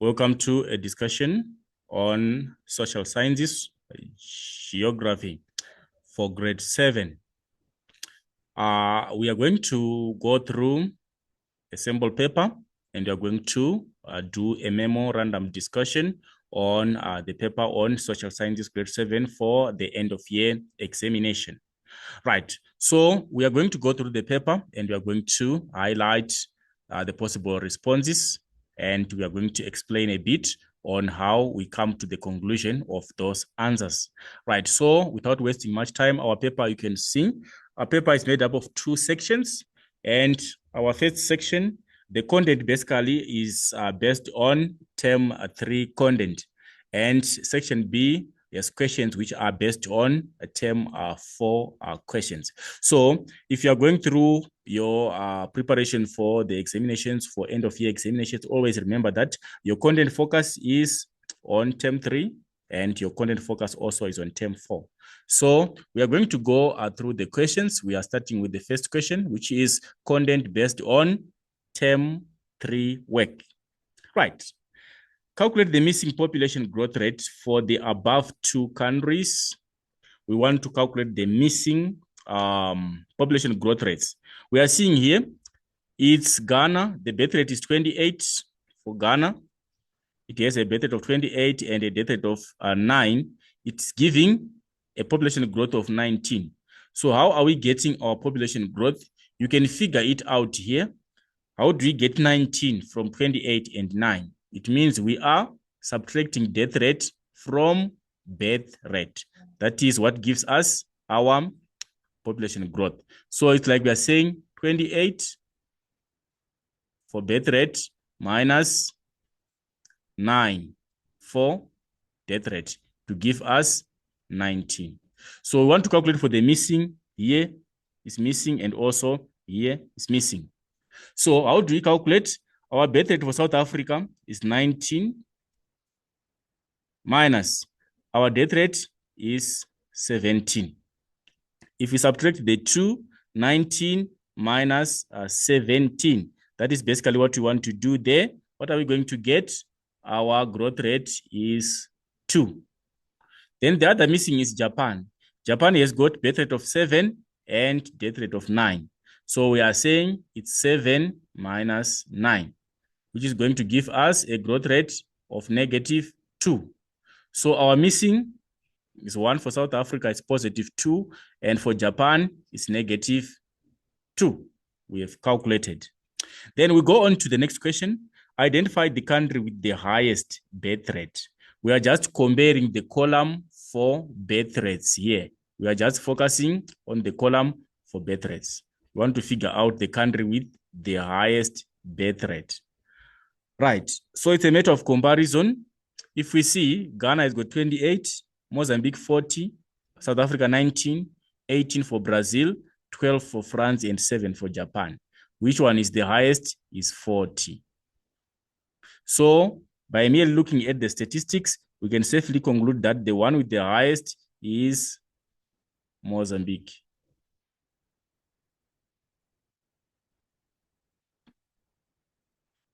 Welcome to a discussion on social sciences, geography for grade 7. We are going to go through a sample paper and we are going to do a memo random discussion on the paper on social sciences grade 7 for the end of year examination. Right, so we are going to go through the paper and we are going to highlight the possible responses, and we are going to explain a bit on how we come to the conclusion of those answers. Right, so without wasting much time, our paper, you can see, our paper is made up of 2 sections, and our first section, the content basically is based on term 3 content, and section B, there's questions which are based on a term 4 questions. So if you are going through your preparation for the examinations, for end of year examinations, always remember that your content focus is on term 3 and your content focus also is on term 4. So we are going to go through the questions. We are starting with the first question, which is content based on term 3 work. Right. Calculate the missing population growth rate for the above 2 countries. We want to calculate the missing population growth rates. We are seeing here, it's Ghana. The birth rate is 28 for Ghana. It has a birth rate of 28 and a death rate of 9. It's giving a population growth of 19. So how are we getting our population growth? You can figure it out here. How do we get 19 from 28 and 9? It means we are subtracting death rate from birth rate. That is what gives us our population growth. So it's like we are saying 28 for birth rate minus 9 for death rate to give us 19. So we want to calculate for the missing. Here is missing and also here is missing. So how do we calculate? Our birth rate for South Africa is 19 minus our death rate is 17. If we subtract the 2, 19 minus 17, that is basically what we want to do there. What are we going to get? Our growth rate is 2. Then the other missing is Japan. Japan has got birth rate of 7 and death rate of 9. So we are saying it's 7 minus 9, which is going to give us a growth rate of -2. So our missing is 1 for South Africa, it's +2, and for Japan, it's -2. We have calculated. Then we go on to the next question. Identify the country with the highest birth rate. We are just comparing the column for birth rates here. We are just focusing on the column for birth rates. We want to figure out the country with the highest birth rate. Right, so it's a matter of comparison. If we see, Ghana has got 28, Mozambique 40, South Africa 19, 18 for Brazil, 12 for France, and 7 for Japan. Which one is the highest? Is 40. So by merely looking at the statistics, we can safely conclude that the one with the highest is Mozambique.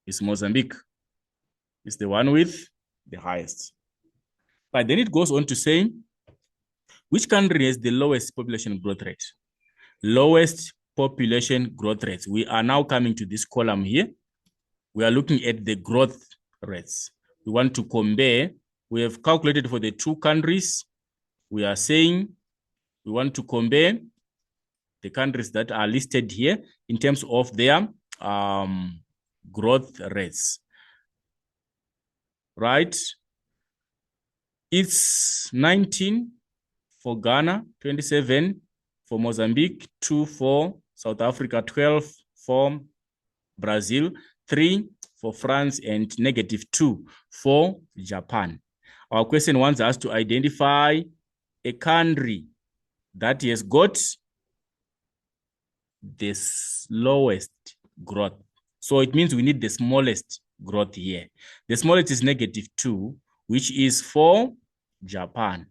It's Mozambique. It's the one with the highest. But then it goes on to say, which country has the lowest population growth rate? Lowest population growth rates. We are now coming to this column here. We are looking at the growth rates. We want to compare. We have calculated for the 2 countries. We are saying we want to compare the countries that are listed here in terms of their growth rates. Right? It's 19 for Ghana, 27 for Mozambique, 2 for South Africa, 12 for Brazil, 3 for France, and -2 for Japan. Our question wants us to identify a country that has got the lowest growth. So it means we need the smallest growth here. The smallest is -2, which is for Japan.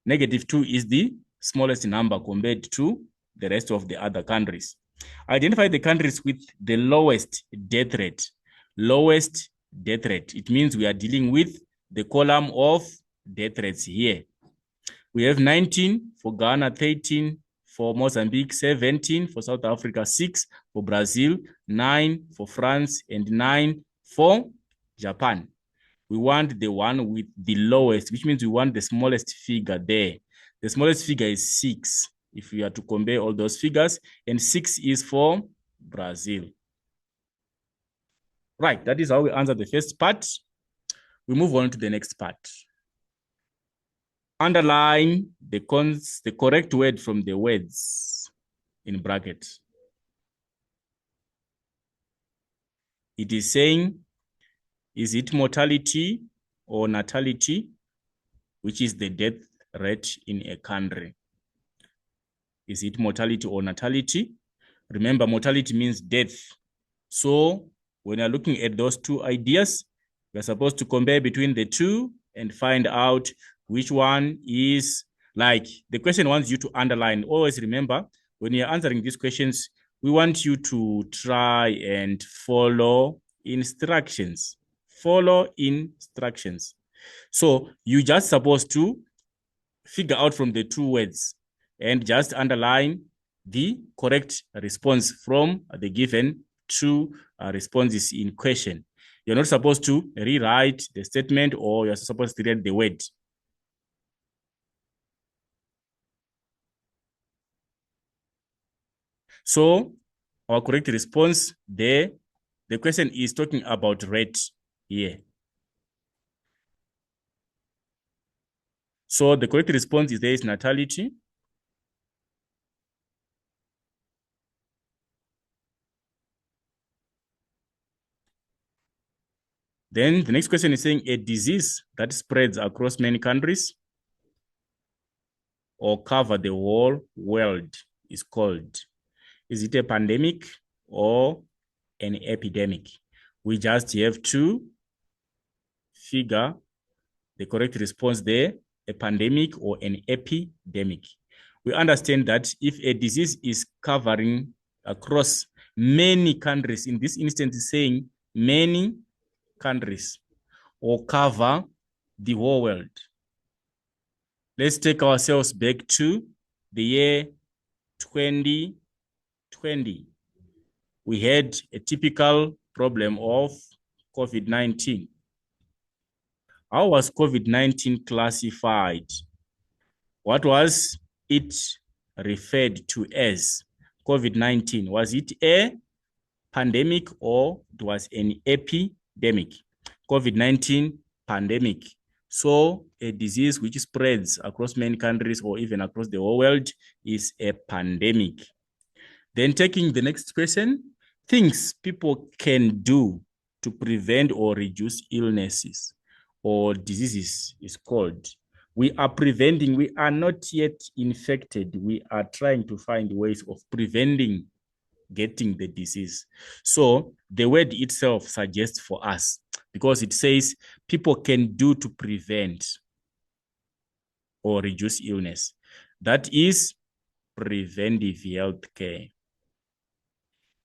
-2 is the smallest number compared to the rest of the other countries. Identify the countries with the lowest death rate. lowest death rate. It means we are dealing with the column of death rates here. We have 19 for Ghana, 13 for Mozambique, 17 for South Africa, 6 for Brazil, 9 for France, and 9 for Japan. We want the one with the lowest, which means we want the smallest figure there. The smallest figure is 6, if we are to compare all those figures, and 6 is for Brazil. Right, that is how we answer the first part. We move on to the next part. Underline the correct word from the words in brackets. It is saying, is it mortality or natality, which is the death rate in a country? Is it mortality or natality? Remember, mortality means death. So when you're looking at those two ideas, we're supposed to compare between the two and find out which one is, like, the question wants you to underline. Always remember, when you're answering these questions, we want you to try and follow instructions. Follow instructions. So you're just supposed to figure out from the two words and just underline the correct response from the given two responses in question. You're not supposed to rewrite the statement, or you're supposed to read the word. So our correct response there, the question is talking about rate here. So the correct response is there is natality. Then the next question is saying a disease that spreads across many countries or cover the whole world is called. Is it a pandemic or an epidemic? We just have to figure the correct response there, a pandemic or an epidemic. We understand that if a disease is covering across many countries, in this instance, it's saying many countries, or cover the whole world. Let's take ourselves back to the year 2020. We had a typical problem of COVID-19. How was COVID-19 classified? What was it referred to as COVID-19? Was it a pandemic or it was an epidemic? COVID-19 pandemic. So a disease which spreads across many countries or even across the whole world is a pandemic. Then taking the next question, things people can do to prevent or reduce illnesses or diseases is called. We are preventing, we are not yet infected. We are trying to find ways of preventing getting the disease. So the word itself suggests for us, because it says people can do to prevent or reduce illness. That is preventive healthcare.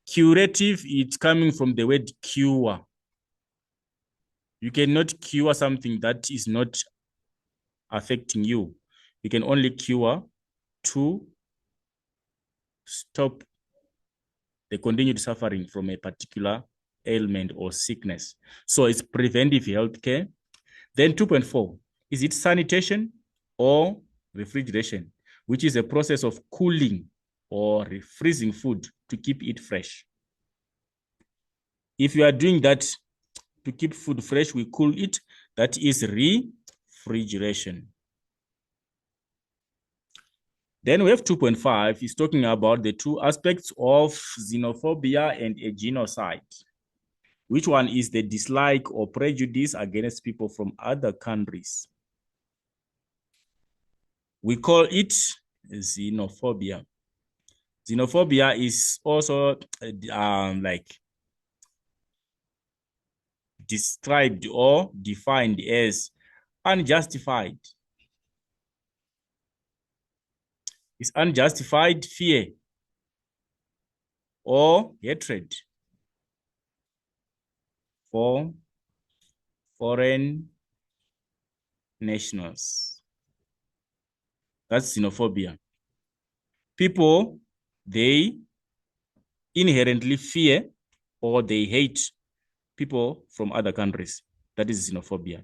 Curative, it's coming from the word cure. You cannot cure something that is not affecting you. You can only cure to stop the continued suffering from a particular ailment or sickness. So it's preventive healthcare. Then 2.4, is it sanitation or refrigeration, which is a process of cooling or freezing food to keep it fresh. If you are doing that to keep food fresh, we cool it. That is refrigeration. Then we have 2.5, is talking about the two aspects of xenophobia and a genocide. Which one is the dislike or prejudice against people from other countries? We call it xenophobia. Xenophobia is also like described or defined as unjustified. It's unjustified fear or hatred. for foreign nationals. That's xenophobia. People, they inherently fear or they hate people from other countries. That is xenophobia.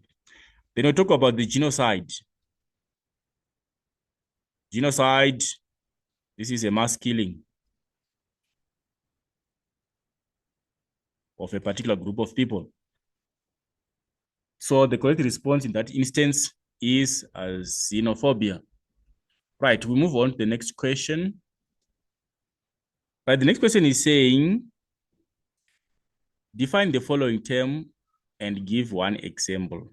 Then we talk about the genocide. Genocide, this is a mass killing of a particular group of people. So the correct response in that instance is xenophobia. Right, we move on to the next question. Right, the next question is saying, define the following term and give one example.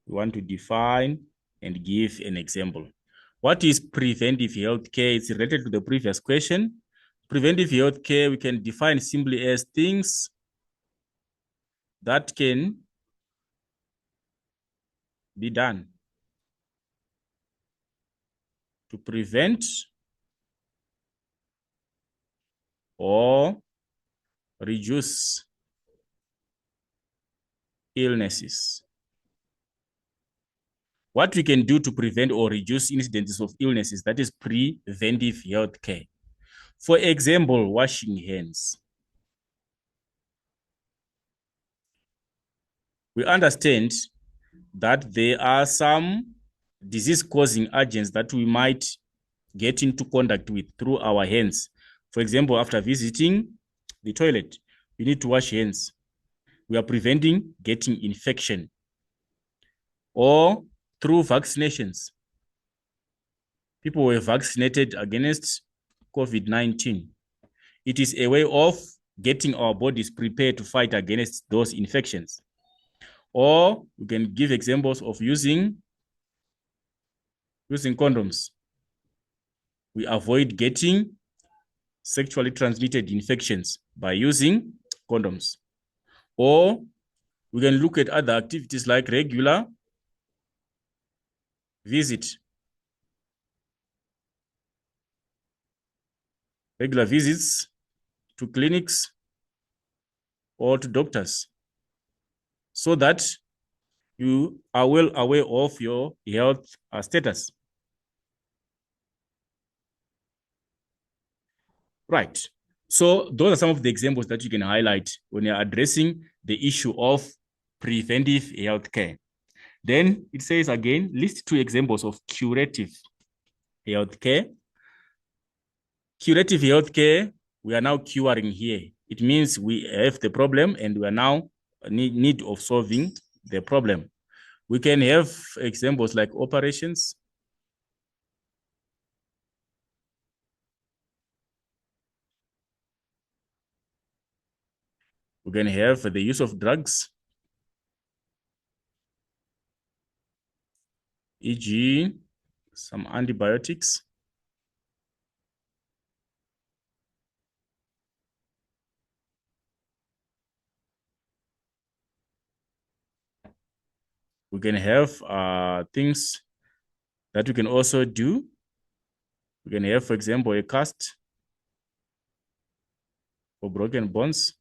We want to define and give an example. What is preventive healthcare? It's related to the previous question. Preventive healthcare, we can define simply as things that can be done to prevent or reduce illnesses. What we can do to prevent or reduce incidences of illnesses, that is preventive healthcare. For example, washing hands. We understand that there are some disease-causing agents that we might get into contact with through our hands. For example, after visiting the toilet, we need to wash hands. We are preventing getting infection. Or through vaccinations. People were vaccinated against COVID-19. It is a way of getting our bodies prepared to fight against those infections. Or we can give examples of using condoms. We avoid getting sexually transmitted infections by using condoms. Or we can look at other activities like regular visits to clinics or to doctors, so that you are well aware of your health status. Right. So those are some of the examples that you can highlight when you're addressing the issue of preventive healthcare. Then it says again, list 2 examples of curative healthcare. Curative healthcare, we are now curing here. It means we have the problem and we are now in need of solving the problem. We can have examples like operations. We can have the use of drugs, e.g., some antibiotics. We can have things that we can also do. We can have, for example, a cast for broken bones.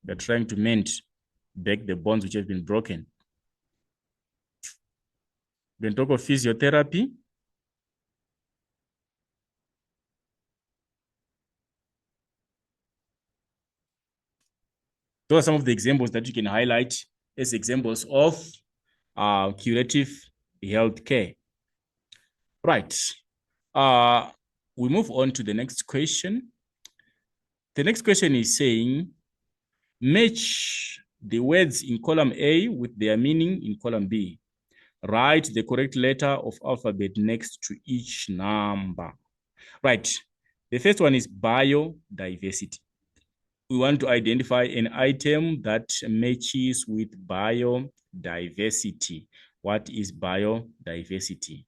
They're trying to mend back the bones which have been broken. We can talk of physiotherapy. Those are some of the examples that you can highlight as examples of curative healthcare. Right. We move on to the next question. The next question is saying, match the words in column A with their meaning in column B. Write the correct letter of alphabet next to each number. Right. The first one is biodiversity. We want to identify an item that matches with biodiversity. What is biodiversity?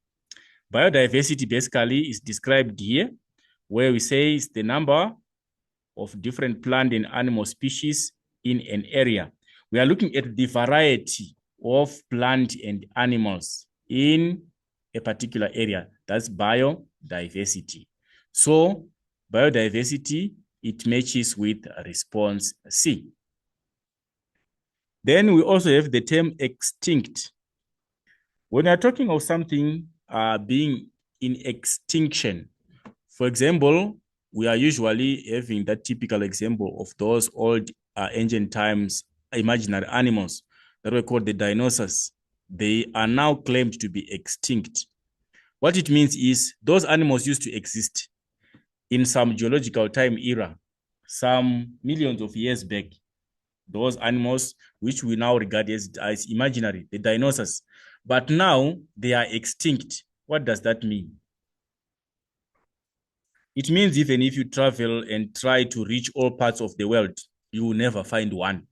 Biodiversity basically is described here, where we say it's the number of different plant and animal species in an area. We are looking at the variety of plant and animals in a particular area. That's biodiversity. So biodiversity, it matches with response C. Then we also have the term extinct. When we are talking of something being in extinction, for example, we are usually having that typical example of those old ancient times imaginary animals that were called the dinosaurs. They are now claimed to be extinct. What it means is those animals used to exist in some geological time era, some millions of years back. Those animals, which we now regard as imaginary, the dinosaurs, but now they are extinct. What does that mean? It means even if you travel and try to reach all parts of the world, you will never find one.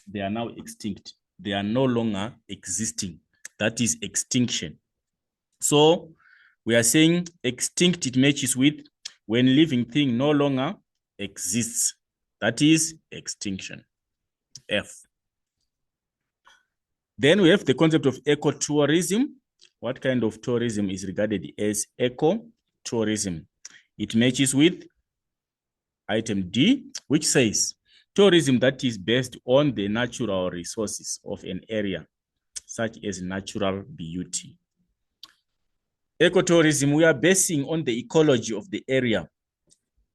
They are now extinct. They are no longer existing. That is extinction. So we are saying extinct, it matches with when living thing no longer exists. That is extinction. F. Then we have the concept of ecotourism. What kind of tourism is regarded as ecotourism? It matches with item D, which says tourism that is based on the natural resources of an area, such as natural beauty. Ecotourism, we are basing on the ecology of the area.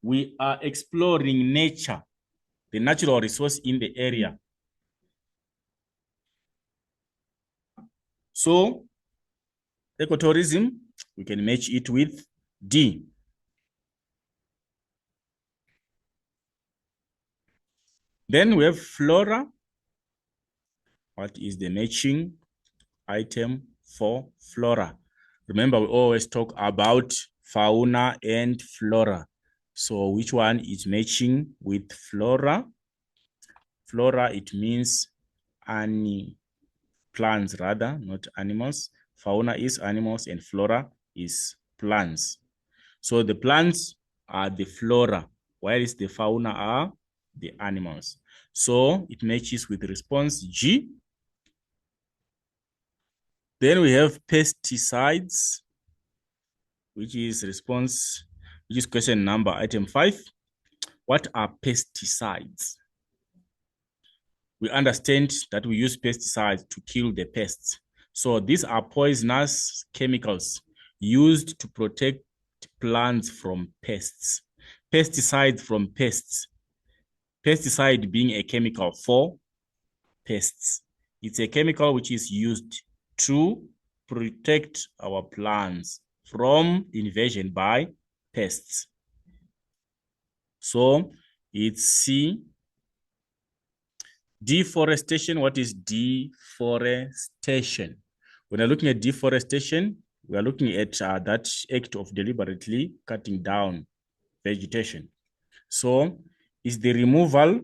We are exploring nature, the natural resource in the area. So ecotourism, we can match it with D. Then we have flora. What is the matching item for flora? Remember, we always talk about fauna and flora. So which one is matching with flora? Flora, it means plants rather, not animals. Fauna is animals and flora is plants. So the plants are the flora, whereas the fauna are the animals. So it matches with response G. Then we have pesticides, which is question number item 5. What are pesticides? We understand that we use pesticides to kill the pests. So these are poisonous chemicals used to protect plants from pests. Pesticides from pests. Pesticide being a chemical for pests. It's a chemical which is used to protect our plants from invasion by pests. So it's C. Deforestation. What is deforestation? When we're looking at deforestation, we are looking at that act of deliberately cutting down vegetation. So it's the removal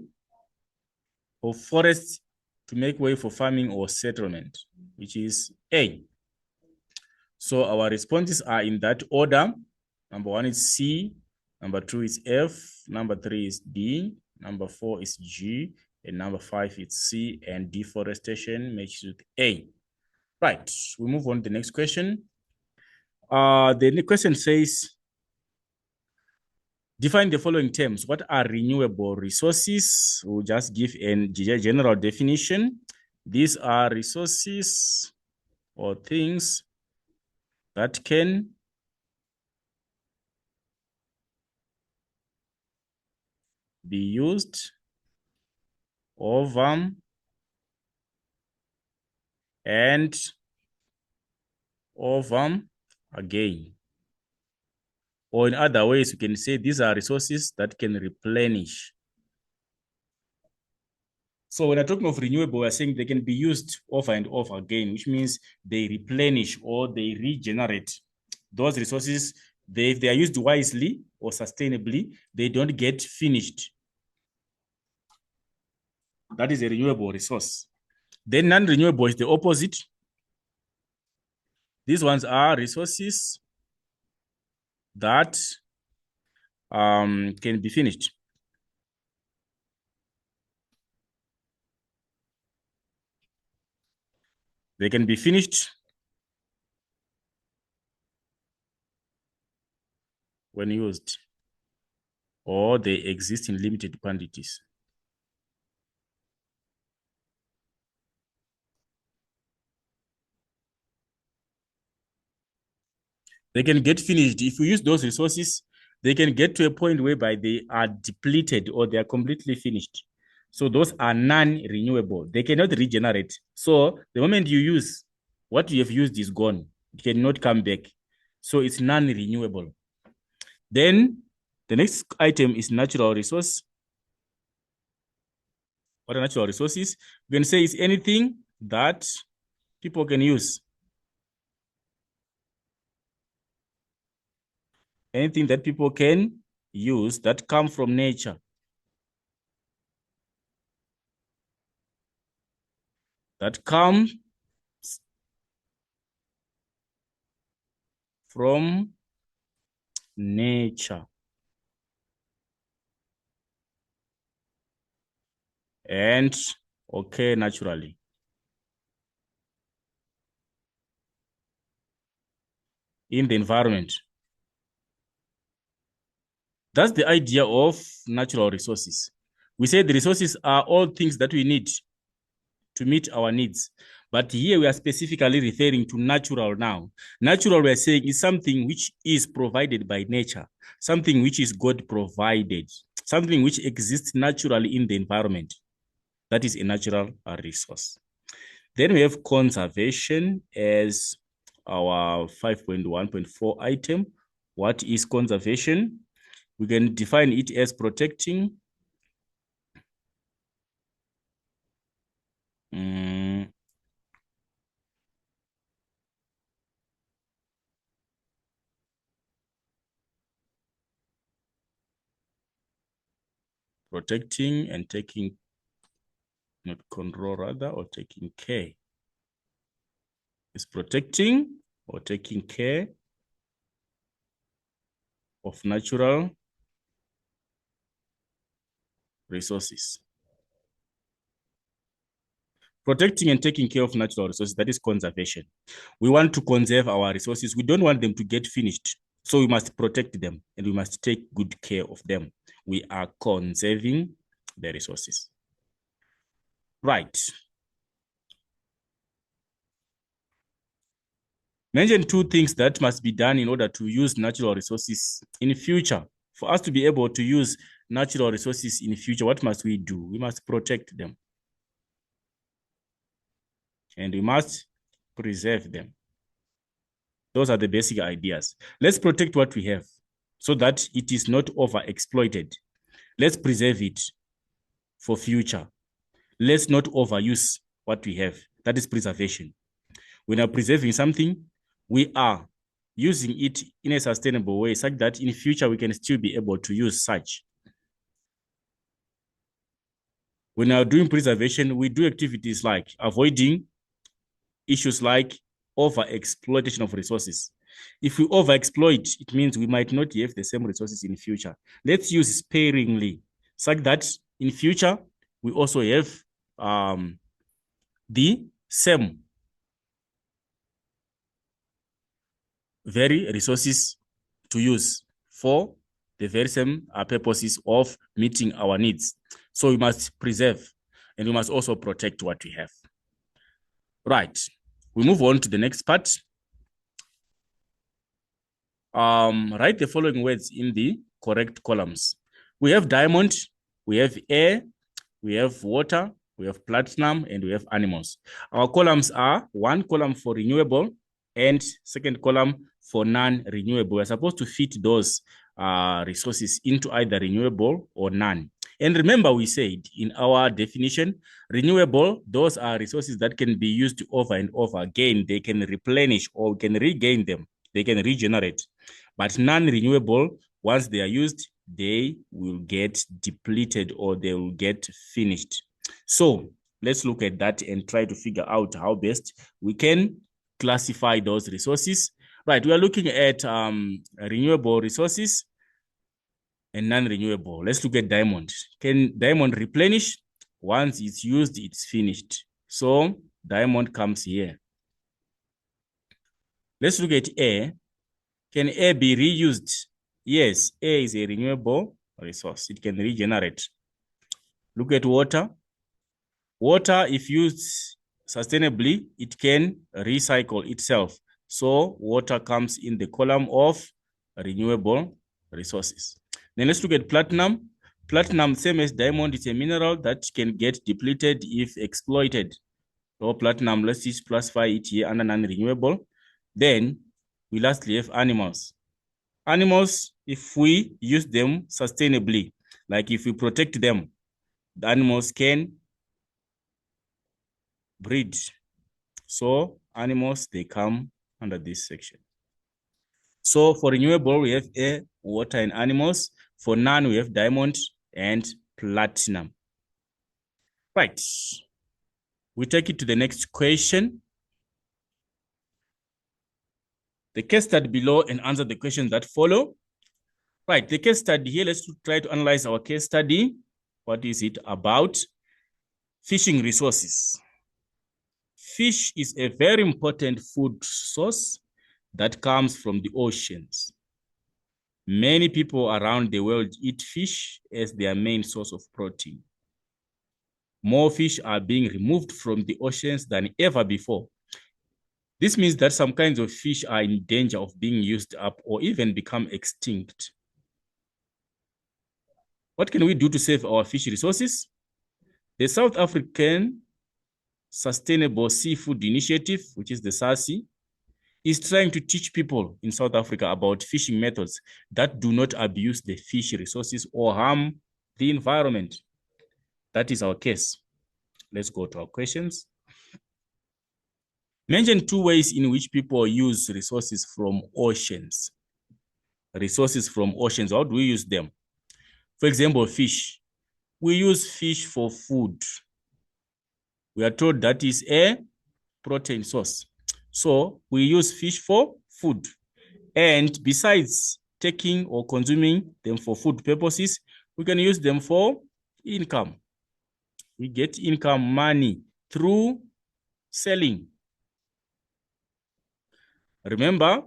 of forests to make way for farming or settlement, which is A. So our responses are in that order. Number 1 is C, number 2 is F, number 3 is D, number 4 is G, and number 5 is C, and deforestation matches with A. Right, we move on to the next question. The next question says, define the following terms. What are renewable resources? We'll just give a general definition. These are resources or things that can be used over and over again. Or in other ways, you can say these are resources that can replenish. So when I'm talking of renewable, we're saying they can be used over and over again, which means they replenish or they regenerate. Those resources, if they are used wisely or sustainably, they don't get finished. That is a renewable resource. Then non-renewable is the opposite. These ones are resources that can be finished. They can be finished when used, or they exist in limited quantities. They can get finished. If you use those resources, they can get to a point whereby they are depleted or they are completely finished. So those are non-renewable. They cannot regenerate. So the moment you use, what you have used is gone. It cannot come back. So it's non-renewable. Then the next item is natural resource. What are natural resources? We can say it's anything that people can use. Anything that people can use that come from nature. That comes from nature and occur naturally. In the environment. That's the idea of natural resources. We say the resources are all things that we need to meet our needs. But here we are specifically referring to natural now. Natural, we are saying, is something which is provided by nature, something which is God provided, something which exists naturally in the environment. That is a natural resource. Then we have conservation as our 5.1.4 item. What is conservation? We can define it as protecting protecting and taking, not control rather, or taking care. It's protecting or taking care of natural resources. Protecting and taking care of natural resources, that is conservation. We want to conserve our resources. We don't want them to get finished. So we must protect them and we must take good care of them. We are conserving the resources. Right. Mention two things that must be done in order to use natural resources in future. For us to be able to use natural resources in future, what must we do? We must protect them. And we must preserve them. Those are the basic ideas. Let's protect what we have so that it is not overexploited. Let's preserve it for future. Let's not overuse what we have. That is preservation. When we are preserving something, we are using it in a sustainable way such that in future we can still be able to use such. When we are doing preservation, we do activities like avoiding issues like over-exploitation of resources. If we overexploit, it means we might not have the same resources in future. Let's use sparingly such that in future, we also have the same very resources to use for the very same purposes of meeting our needs. So we must preserve and we must also protect what we have. Right. We move on to the next part. Write the following words in the correct columns. We have diamond, we have air, we have water, we have platinum, and we have animals. Our columns are one column for renewable and second column for non-renewable. We're supposed to fit those resources into either renewable or none. And remember, we said in our definition, renewable, those are resources that can be used over and over again. They can replenish or can regain them. They can regenerate. But non-renewable, once they are used, they will get depleted or they will get finished. So let's look at that and try to figure out how best we can classify those resources. Right, we are looking at renewable resources and non-renewable. Let's look at diamond. Can diamond replenish? Once it's used, it's finished. So diamond comes here. Let's look at air. Can air be reused? Yes, air is a renewable resource. It can regenerate. Look at water. Water, if used sustainably, it can recycle itself. So water comes in the column of renewable resources. Then let's look at platinum. Platinum, same as diamond, is a mineral that can get depleted if exploited. So platinum, let's just classify it here under non-renewable. Then we lastly have animals. Animals, if we use them sustainably, like if we protect them, the animals can breed. So animals, they come under this section. So for renewable, we have air, water, and animals. For none, we have diamond and platinum. Right. We take it to the next question. The case study below and answer the questions that follow. Right, the case study here, let's try to analyze our case study. What is it about? Fishing resources. Fish is a very important food source that comes from the oceans. Many people around the world eat fish as their main source of protein. More fish are being removed from the oceans than ever before. This means that some kinds of fish are in danger of being used up or even become extinct. What can we do to save our fish resources? The South African Sustainable Seafood Initiative, which is the SASI, is trying to teach people in South Africa about fishing methods that do not abuse the fish resources or harm the environment. That is our case. Let's go to our questions. Mention 2 ways in which people use resources from oceans. Resources from oceans, how do we use them? For example, fish. We use fish for food. We are told that is a protein source. So we use fish for food. And besides taking or consuming them for food purposes, we can use them for income. We get income money through selling. Remember,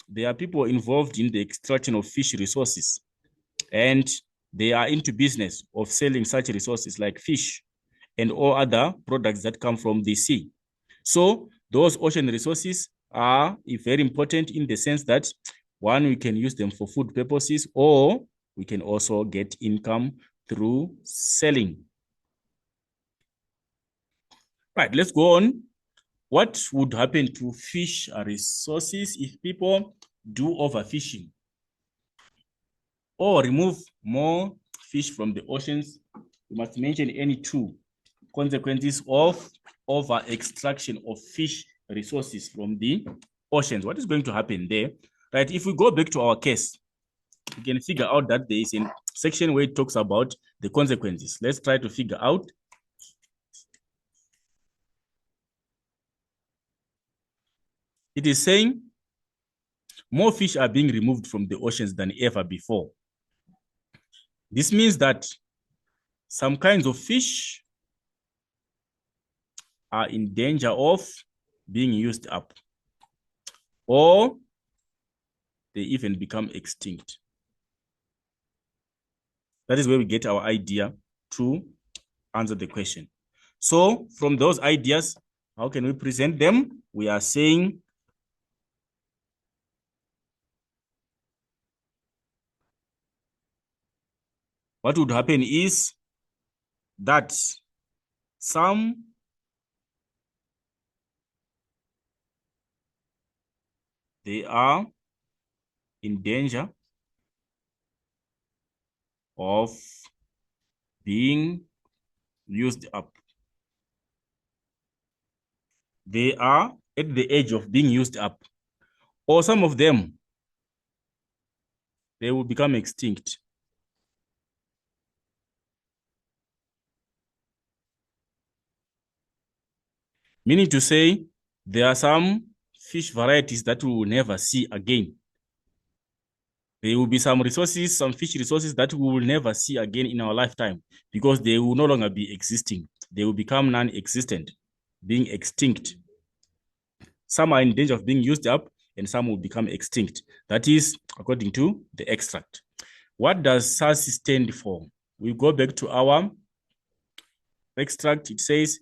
there are people involved in the extraction of fish resources, and they are into business of selling such resources like fish and all other products that come from the sea. So those ocean resources are very important in the sense that, one, we can use them for food purposes, or we can also get income through selling. Right, let's go on. What would happen to fish resources if people do overfishing or remove more fish from the oceans? We must mention any 2 consequences of over extraction of fish resources from the oceans. What is going to happen there? Right, if we go back to our case, we can figure out that there is a section where it talks about the consequences. Let's try to figure out. It is saying more fish are being removed from the oceans than ever before. This means that some kinds of fish are in danger of being used up, or they even become extinct. That is where we get our idea to answer the question. So from those ideas, how can we present them? We are saying what would happen is that some they are in danger of being used up. They are at the edge of being used up, or some of them, they will become extinct. Meaning to say, there are some fish varieties that we will never see again. There will be some resources, some fish resources that we will never see again in our lifetime because they will no longer be existing. They will become non-existent, being extinct. Some are in danger of being used up and some will become extinct. That is according to the extract. What does SASI stand for? We go back to our extract. It says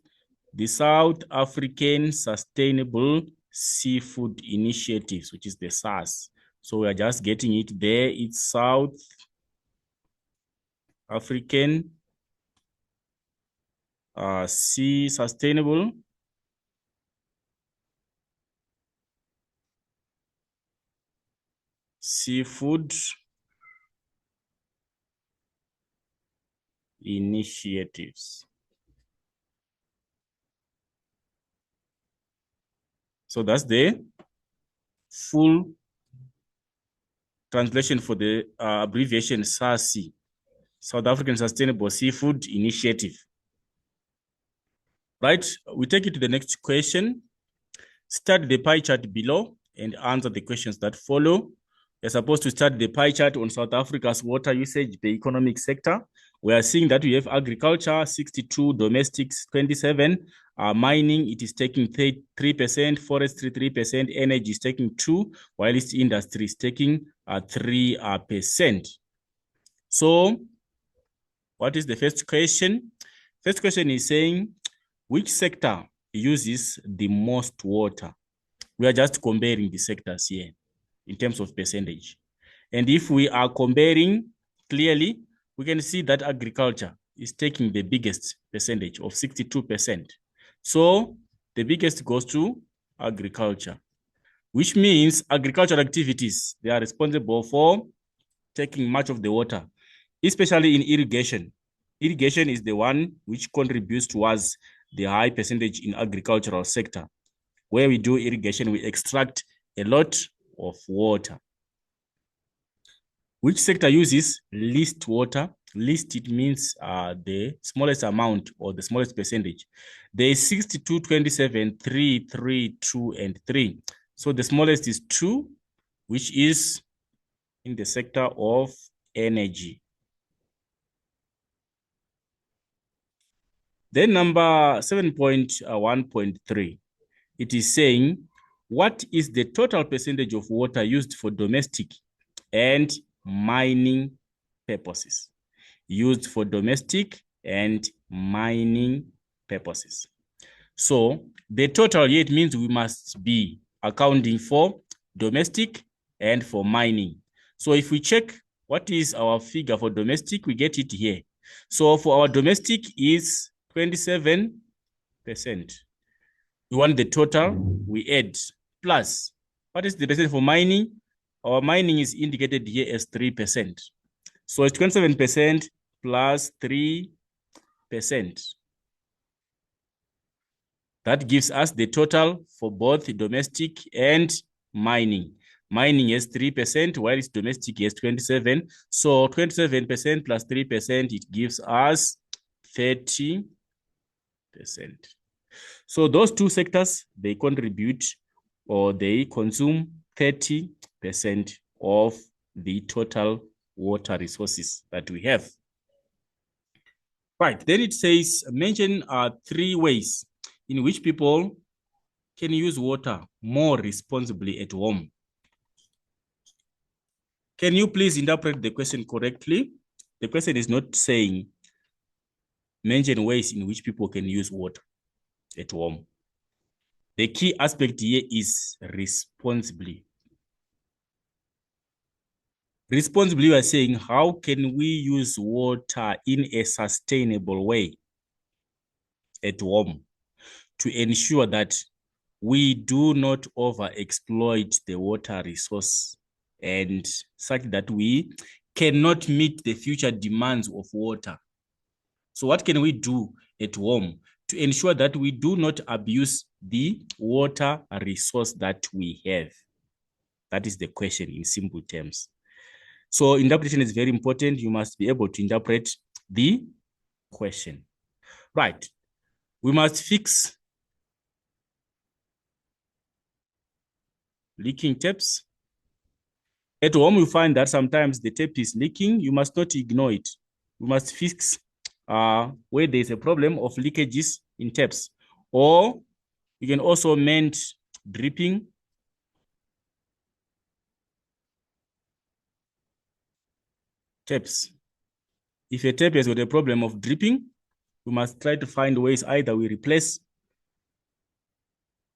the South African Sustainable Seafood Initiatives, which is the SAS. So we are just getting it there. It's South African Sea Sustainable Seafood Initiatives. So that's the full translation for the abbreviation SASI, South African Sustainable Seafood Initiative. Right, we take it to the next question. Study the pie chart below and answer the questions that follow. You're supposed to study the pie chart on South Africa's water usage, the economic sector. We are seeing that we have agriculture, 62, domestics, 27, mining, it is taking 3%, forestry, 3%, energy is taking 2%, while its industry is taking 3%. So, what is the first question? First question is saying, which sector uses the most water? We are just comparing the sectors here in terms of percentage. And if we are comparing clearly, we can see that agriculture is taking the biggest percentage of 62%. So the biggest goes to agriculture, which means agricultural activities, they are responsible for taking much of the water, especially in irrigation. Irrigation is the one which contributes towards the high percentage in agricultural sector. Where we do irrigation, we extract a lot of water. Which sector uses least water? Least, it means the smallest amount or the smallest percentage. There is 62, 27, 3, 3, 2, and 3. So the smallest is 2, which is in the sector of energy. Then number 7.1.3. It is saying, what is the total percentage of water used for domestic and mining purposes? Used for domestic and mining purposes. So the total here, it means we must be accounting for domestic and for mining. So if we check what is our figure for domestic, we get it here. So for our domestic is 27%. We want the total, we add, plus, what is the percent for mining? Our mining is indicated here as 3%. So it's 27% plus 3%. That gives us the total for both domestic and mining. Mining is 3%, while it's domestic is 27%. So 27% plus 3%, it gives us 30%. So those two sectors, they contribute or they consume 30% of the total water resources that we have. Right, then it says, mention 3 ways in which people can use water more responsibly at home. Can you please interpret the question correctly? The question is not saying mention ways in which people can use water at home. The key aspect here is responsibly. Responsibly, we are saying, how can we use water in a sustainable way at home to ensure that we do not overexploit the water resource and such that we cannot meet the future demands of water. So what can we do at home to ensure that we do not abuse the water resource that we have? That is the question in simple terms. So interpretation is very important. You must be able to interpret the question. Right. We must fix leaking taps. At home, you find that sometimes the tap is leaking. You must not ignore it. We must fix where there's a problem of leakages in taps. Or you can also mend dripping taps. If a tap has got a problem of dripping, we must try to find ways either we replace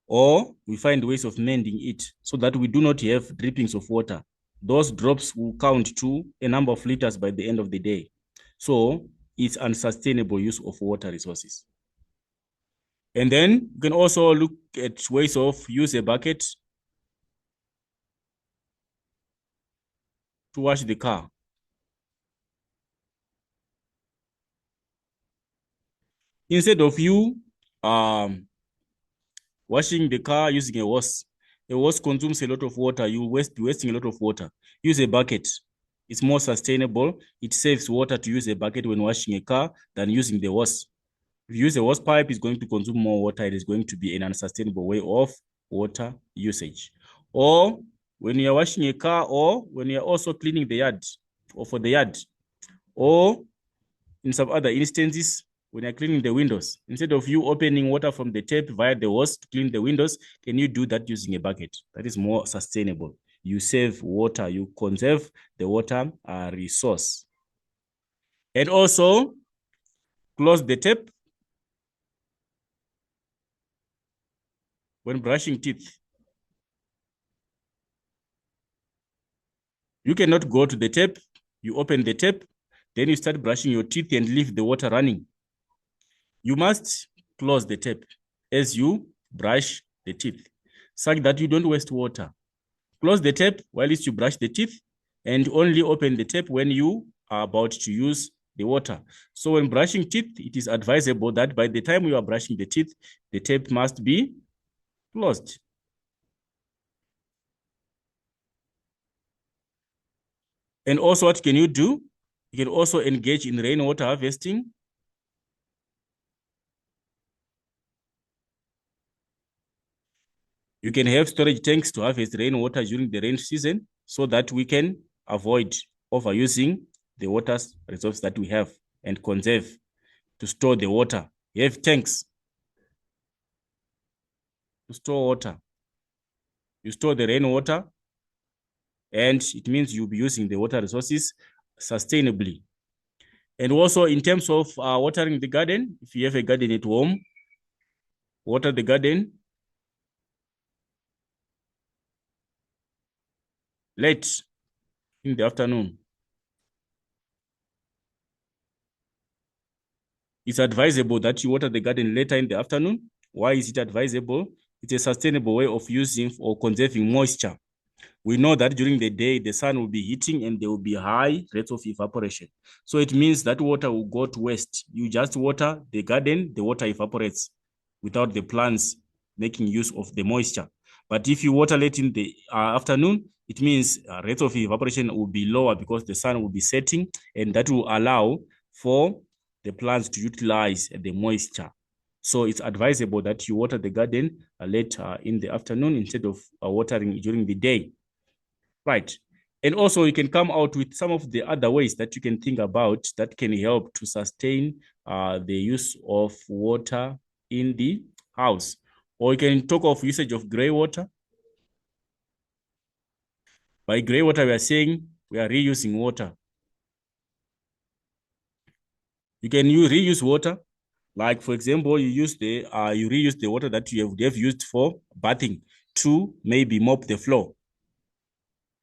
or we find ways of mending it so that we do not have drippings of water. Those drops will count to a number of liters by the end of the day. So it's unsustainable use of water resources. And then you can also look at ways of use a bucket to wash the car. Instead of you washing the car using a hose consumes a lot of water. You wasting a lot of water. Use a bucket. It's more sustainable. It saves water to use a bucket when washing a car than using the hose. If you use a hose pipe, it's going to consume more water. It is going to be an unsustainable way of water usage. Or when you're washing a car, or when you're also cleaning the yard, or for the yard, or in some other instances, when you're cleaning the windows, instead of you opening water from the tap via the hose to clean the windows, can you do that using a bucket? That is more sustainable. You save water, you conserve the water resource. And also, close the tap when brushing teeth. You cannot go to the tap, you open the tap, then you start brushing your teeth and leave the water running. You must close the tap as you brush the teeth, such that you don't waste water. Close the tap while you brush the teeth, and only open the tap when you are about to use the water. So when brushing teeth, it is advisable that by the time you are brushing the teeth, the tap must be closed. And also, what can you do? You can also engage in rainwater harvesting. You can have storage tanks to harvest rainwater during the rain season so that we can avoid overusing the water reserves that we have and conserve to store the water. You have tanks to store water. You store the rainwater, and it means you'll be using the water resources sustainably. And also in terms of watering the garden, if you have a garden at home, water the garden late in the afternoon. It's advisable that you water the garden later in the afternoon. Why is it advisable? It's a sustainable way of using or conserving moisture. We know that during the day, the sun will be heating and there will be high rates of evaporation. So it means that water will go to waste. You just water the garden, the water evaporates without the plants making use of the moisture. But if you water late in the afternoon, it means rates of evaporation will be lower because the sun will be setting, and that will allow for the plants to utilize the moisture. So it's advisable that you water the garden late in the afternoon instead of watering during the day. Right. And also you can come out with some of the other ways that you can think about that can help to sustain the use of water in the house. Or you can talk of usage of gray water. By gray water, we are saying we are reusing water. You can reuse water. Like, for example, you reuse the water that you have used for bathing to maybe mop the floor.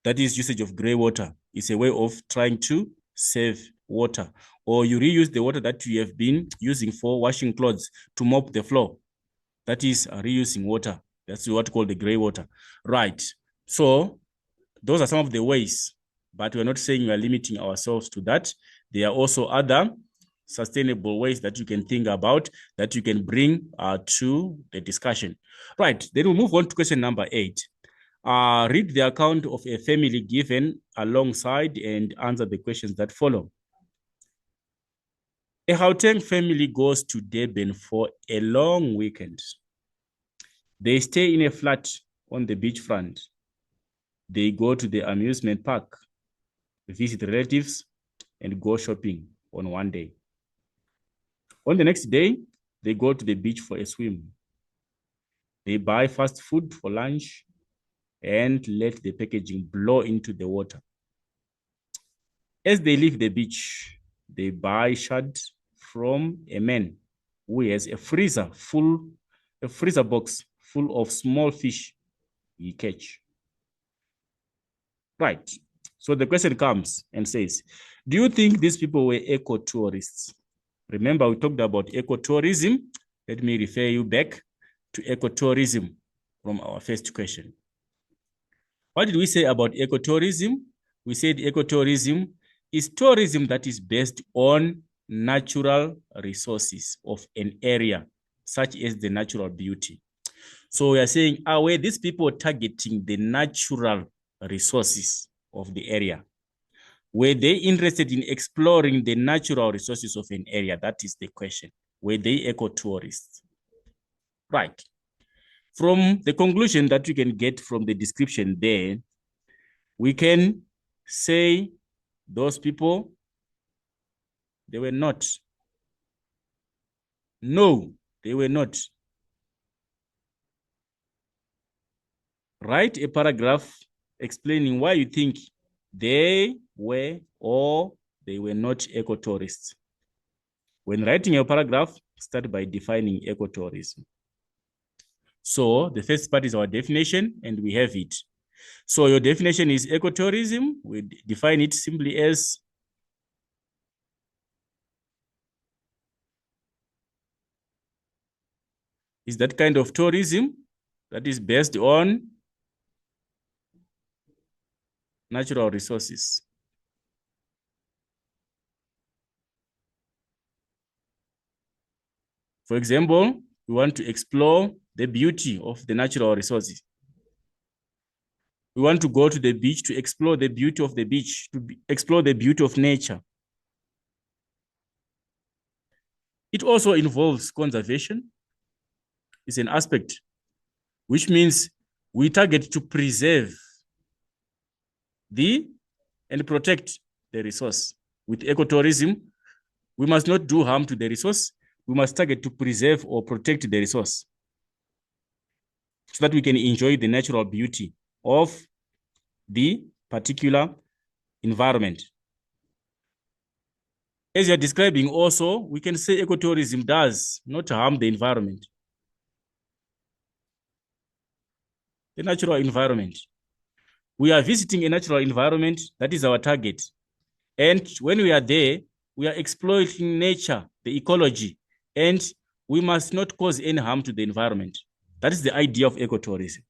That is usage of gray water. It's a way of trying to save water. Or you reuse the water that you have been using for washing clothes to mop the floor. That is reusing water. That's what called the gray water. Right. So those are some of the ways, but we're not saying we are limiting ourselves to that. There are also other sustainable ways that you can think about that you can bring to the discussion. Right. Then we'll move on to question number 8. Read the account of a family given alongside and answer the questions that follow. A Gauteng family goes to Durban for a long weekend. They stay in a flat on the beachfront. They go to the amusement park, visit relatives, and go shopping on one day. On the next day, they go to the beach for a swim. They buy fast food for lunch and let the packaging blow into the water. As they leave the beach, they buy shad from a man who has a freezer box full of small fish you catch. Right. So the question comes and says, do you think these people were ecotourists? Remember, we talked about ecotourism. Let me refer you back to ecotourism from our first question. What did we say about ecotourism? We said ecotourism is tourism that is based on natural resources of an area, such as the natural beauty. So we are saying, were these people targeting the natural resources of the area? Were they interested in exploring the natural resources of an area? That is the question. Were they ecotourists? Right. From the conclusion that we can get from the description there, we can say those people, they were not. No, they were not. Write a paragraph explaining why you think they were or they were not ecotourists. When writing a paragraph, start by defining ecotourism. So the first part is our definition, and we have it. So your definition is ecotourism. We define it simply as is that kind of tourism that is based on natural resources. For example, we want to explore the beauty of the natural resources. We want to go to the beach to explore the beauty of the beach, to explore the beauty of nature. It also involves conservation. It's an aspect, which means we target to preserve and protect the resource. With ecotourism, we must not do harm to the resource. We must target to preserve or protect the resource so that we can enjoy the natural beauty of the particular environment. As you're describing also, we can say ecotourism does not harm the environment, the natural environment. We are visiting a natural environment, that is our target. And when we are there, we are exploiting nature, the ecology, and we must not cause any harm to the environment. That is the idea of ecotourism.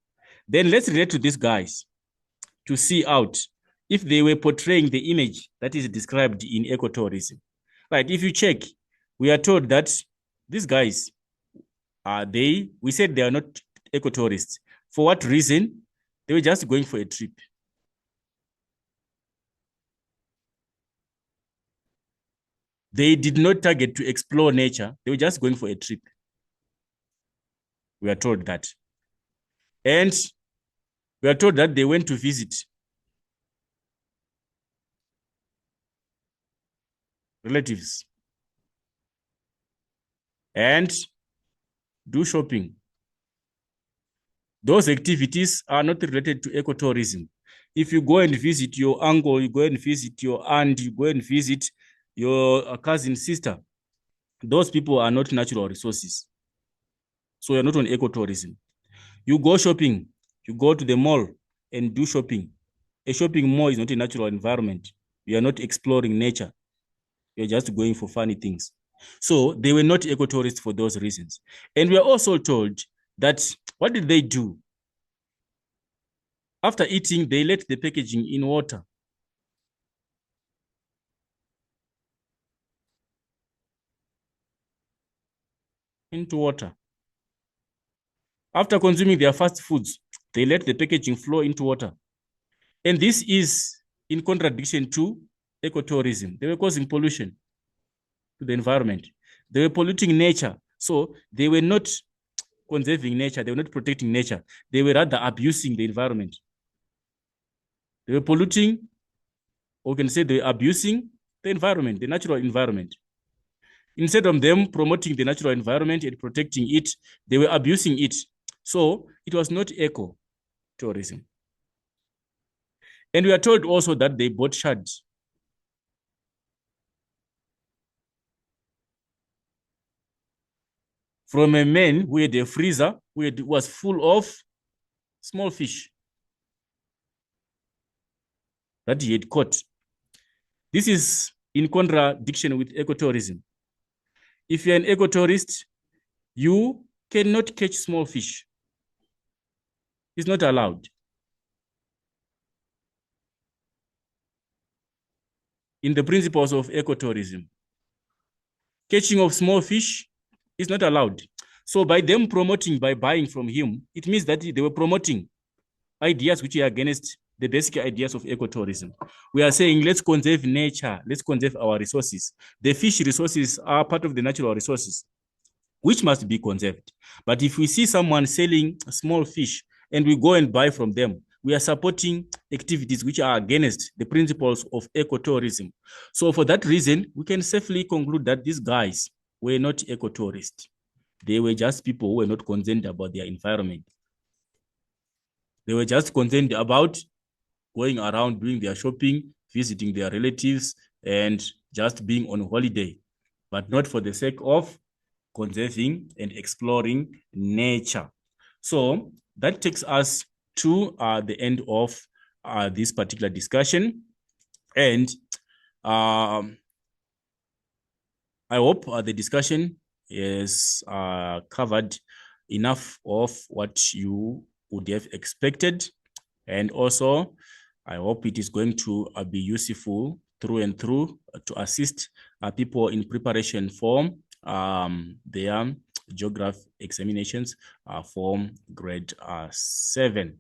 Then let's relate to these guys to see out if they were portraying the image that is described in ecotourism. Right, if you check, we are told that these guys, we said they are not ecotourists. For what reason? They were just going for a trip. They did not target to explore nature. They were just going for a trip. We are told that. And we are told that they went to visit relatives and do shopping. Those activities are not related to ecotourism. If you go and visit your uncle, you go and visit your aunt, you go and visit your cousin, sister, those people are not natural resources. So you're not on ecotourism. You go shopping, you go to the mall and do shopping. A shopping mall is not a natural environment. You are not exploring nature. You're just going for funny things. So they were not ecotourists for those reasons. And we are also told that, what did they do? After eating, they let the packaging in water. Into water. After consuming their fast foods, they let the packaging flow into water. And this is in contradiction to ecotourism. They were causing pollution to the environment. They were polluting nature. So they were not conserving nature. They were not protecting nature. They were rather abusing the environment. They were polluting, or we can say they were abusing the environment, the natural environment. Instead of them promoting the natural environment and protecting it, they were abusing it. So it was not ecotourism. And we are told also that they bought shards. from a man who had a freezer who was full of small fish that he had caught. This is in contradiction with ecotourism. If you're an ecotourist, you cannot catch small fish. It's not allowed. In the principles of ecotourism, catching of small fish is not allowed. So by them promoting, by buying from him, it means that they were promoting ideas which are against the basic ideas of ecotourism. We are saying, let's conserve nature, let's conserve our resources. The fish resources are part of the natural resources, which must be conserved. But if we see someone selling small fish and we go and buy from them, we are supporting activities which are against the principles of ecotourism. So for that reason, we can safely conclude that these guys were not ecotourists. They were just people who were not concerned about their environment. They were just concerned about going around doing their shopping, visiting their relatives, and just being on holiday, but not for the sake of conserving and exploring nature. So that takes us to the end of this particular discussion. And I hope the discussion is covered enough of what you would have expected. And also, I hope it is going to be useful through and through to assist people in preparation for their geography examinations for grade 7.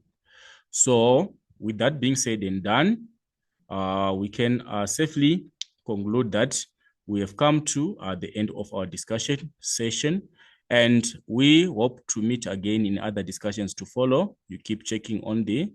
So with that being said and done, we can safely conclude that we have come to the end of our discussion session, and we hope to meet again in other discussions to follow. You keep checking on the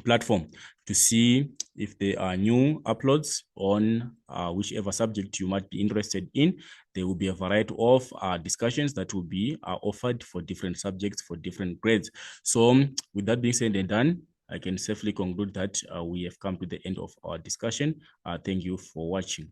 platform to see if there are new uploads on whichever subject you might be interested in. There will be a variety of discussions that will be offered for different subjects for different grades. So with that being said and done, I can safely conclude that we have come to the end of our discussion. Thank you for watching.